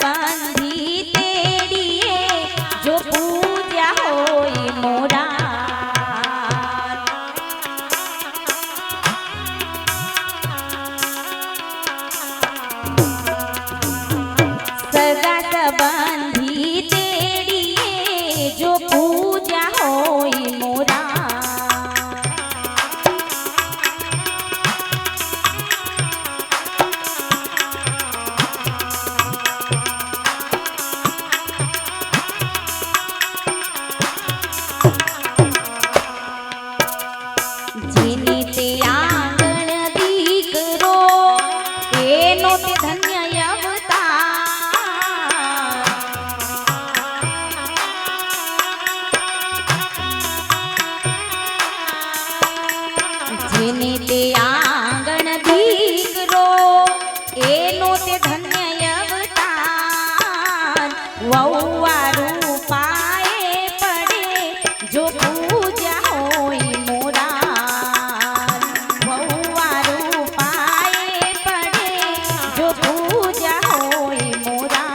સંબંધી તેડીએ જો પૂજ્યા હોય મોરા સગા સંબંધી તેડીએ જો પૂજ્યા હોય મોરા જેને તે આંગણ દીકરો એનો તે ધન્ય અવતાર જેને તે આંગણ દીકરો એનો તે ધન્ય અવતાર વહુવારું પાએ પડે જો પૂજા હોય મોરા વહુવારું પાએ પડે જો પૂજા હોય મોરા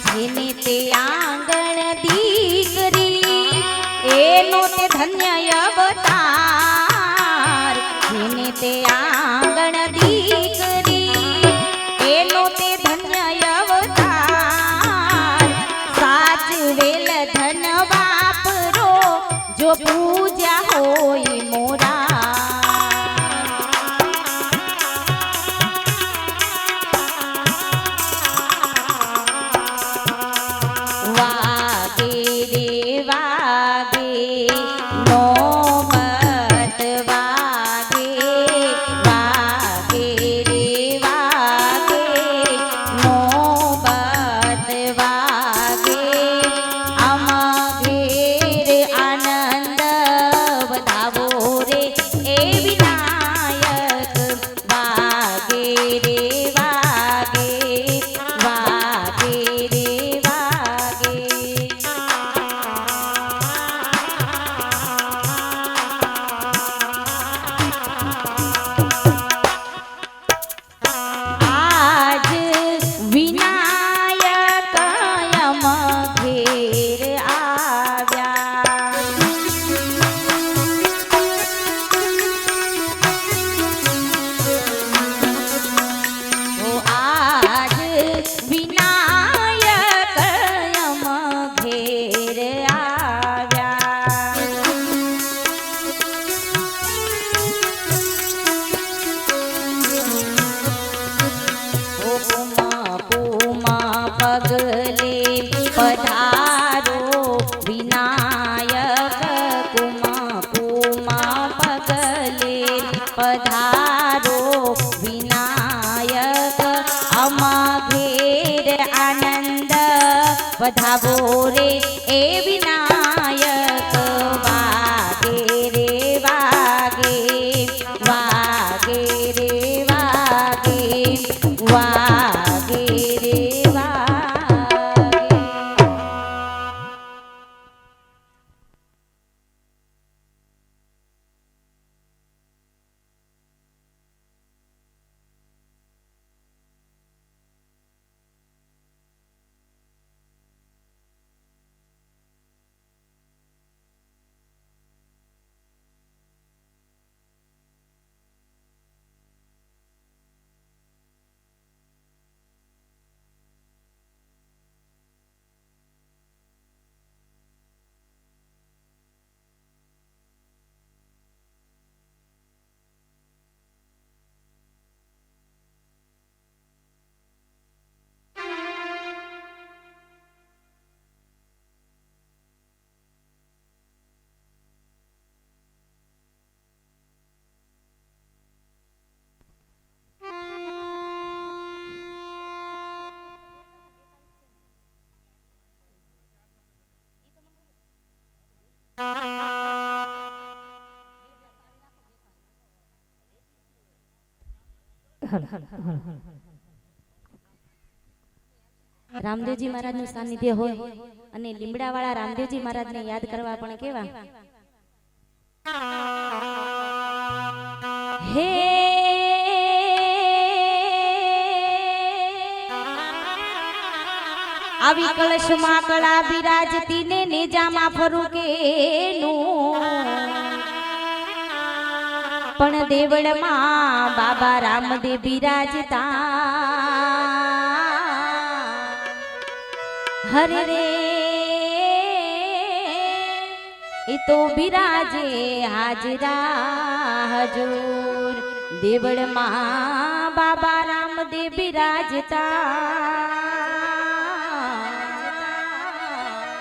જેને તે આંગણ દીકરી એનો તે ધન્ય અવતાર જેને તે આંગણ દીકરી એનો તે ધન્ય અવતાર સાચવેલ ધન વાપરો જો પૂજા હોય મોરા વાગે રે વાગે નોમત વાગે વાગે રે વાગે નોમત વાગે આમ ઘેર આનંદ વધાવો રે એ વિનાયક વાગે રે વાગે વાગે રે વાગે આજ વિનાયક યમ ઘેર આવ્યા ઓ આજ વિનાયક યમ ઘેર આવ્યા પૂમા પૂમા પગલે પધારો વિનાયક કુમા પૂમા પગલે પધારો વિનાયક અમા ઘેર આનંદ વધાવો રે એ વિનાયક વાગે રે વાગે વાગે રે વાગે વાગે રે વાગે રામદેવજી મહારાજનું સાનિધ્ય હોય અને લીમડાવાળા રામદેવજી મહારાજને યાદ કરવા પણ કેવા હે આવી કળશમાં કળા બિરાજતી ને નેજામાં ફરું કેનું પણ દેવળમાં બાબા રામદેવ બિરાજતા હરે રે એ તો બિરાજે હાજરા હજૂર દેવળમાં બાબા રામદેવ બિરાજતા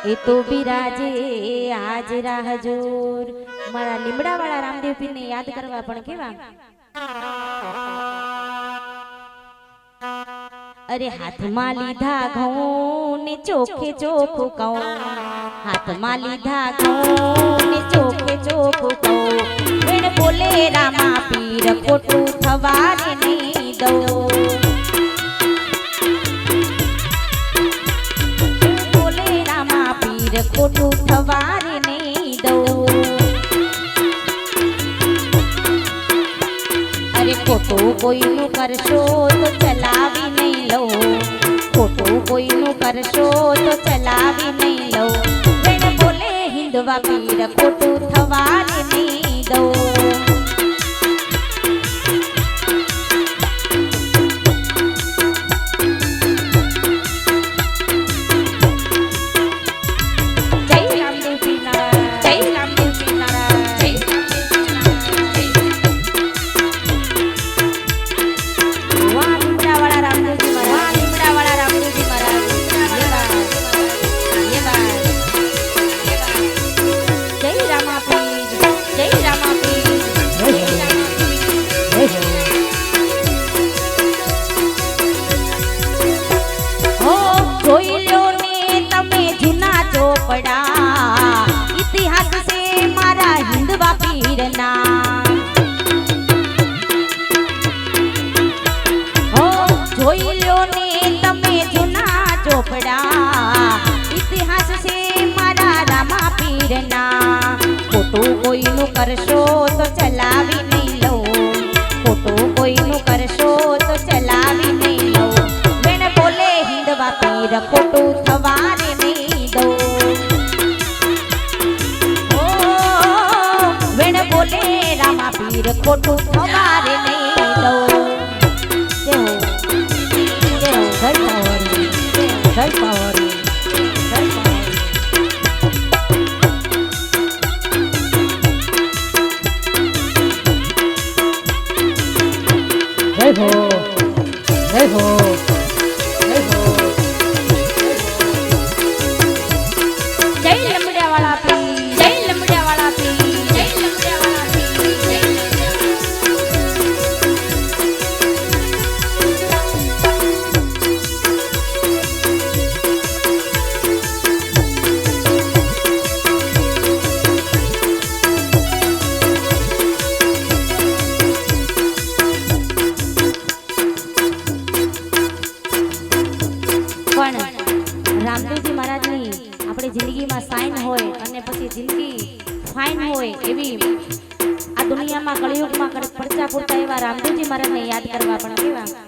એ તો બિરાજે હાજરા હજૂર મારા લીમડાવાળા રામદેવ પીરને યાદ કરવા પણ કેવા અરે હાથમાં લીધા ઘઉં ને ચોખે ચોખ્ખું કહું હાથમાં લીધા ઘઉં ને ચોખે ચોખ્ખું કહું વેણ બોલે રામા પીર ખોટું થવાને નહીં દઉં બોલે રામા પીર ખોટું થવાને નહીં દઉં અરે ખોટું કોઈનું કરશો તો ચલાવી નહીં લઉં ખોટું કોઈનું કરશો તો ચલાવી નહીં લઉં વેણ બોલે હિંદવા પીર ખોટું થવાને નહીં દઉં इतिहास से मारा हिंदवा पीरना हो જોઈ લ્યો ને તમે જૂના ચોપડા ઇતિહાસ છે મારા રામા પીરના ખોટું કોઈનું કરશો તો ચલાવી નહીં લઉં ખોટું કોઈનું કરશો તો ચલાવી નહીં લઉં વેણ બોલે હિંદવા પીર ખોટું થવાને નહીં દઉં બોલે રામા પીર ખોટું થવારે નહીં દઉં જય હો જય પાવરી જય પાવરી જય હો જય હો જય હો જય લમડાવાળા પીર જય લમડાવાળા પીર રામદેવજી મહારાજની આપણે જિંદગીમાં સાઈન હોય અને પછી જિંદગી ફાઇન હોય એવી આ દુનિયામાં કળિયુગમાં પડચા પૂરતા એવા રામદેવજી મહારાજને યાદ કરવા પણ કેવા